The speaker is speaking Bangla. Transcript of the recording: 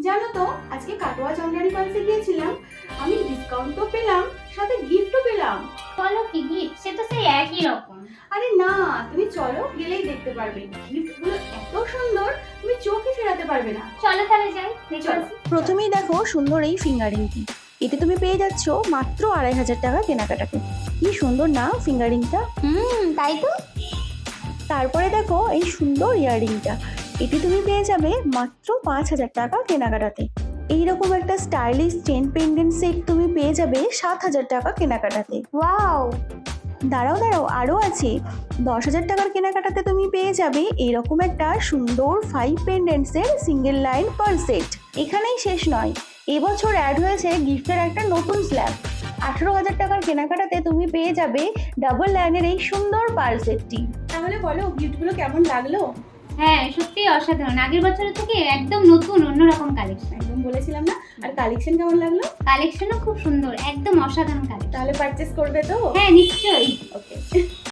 জানো তো আজকে কাটোয়া চন্দ্রানী পালসে গিয়েছিলাম, আমি ডিসকাউন্টও পেলাম, সাথে গিফটও পেলাম। বলো কি গিফট? সে তো সেই একই রকম। আরে না, তুমি চলো, গেলেই দেখতে পারবে। গিফটগুলো এত সুন্দর, তুমি চোখে ফেরাতে পারবে না। চলো তাহলে যাই, দেখে চলো। আসি। প্রথমেই দেখো সুন্দর এই ফিঙ্গারিংটি, এতে তুমি পেয়ে যাচ্ছ মাত্র 2500 টাকা কেনাকাটাতে। কি সুন্দর না ফিঙ্গারিংটা। তাই তো। তারপরে দেখো এই সুন্দর ইয়াররিংটা, এটি তুমি পেয়ে যাবে মাত্র 5000 টাকা কেনাকাটাতে। এইরকম একটা স্টাইলিশ চেন পেন্ডেন্ট সেট তুমি পেয়ে যাবে 7000 টাকা কেনাকাটাতে। ওয়াও, দাঁড়াও আরও আছে। 10,000 টাকার কেনাকাটাতে তুমি পেয়ে যাবে এরকম একটা সুন্দর 5 পেন্ডেন্টসের সিঙ্গেল লাইন পার সেট। এখানেই শেষ নয়, এবছর অ্যাড হয়েছে গিফটের একটা নতুন স্ল্যাব। 18,000 টাকার কেনাকাটাতে তুমি পেয়ে যাবে ডাবল লাইনের এই সুন্দর পার সেটটি। তাহলে বলো গিফটগুলো কেমন লাগলো? হ্যাঁ সত্যি অসাধারণ। আগের বছরের থেকে একদম নতুন অন্যরকম কালেকশন। একদম বলেছিলাম না। আর কালেকশন কেমন লাগলো? কালেকশনও খুব সুন্দর, একদম অসাধারণ কালেকশন। তাহলে পারচেস করবে তো? হ্যাঁ নিশ্চয়ই। ওকে।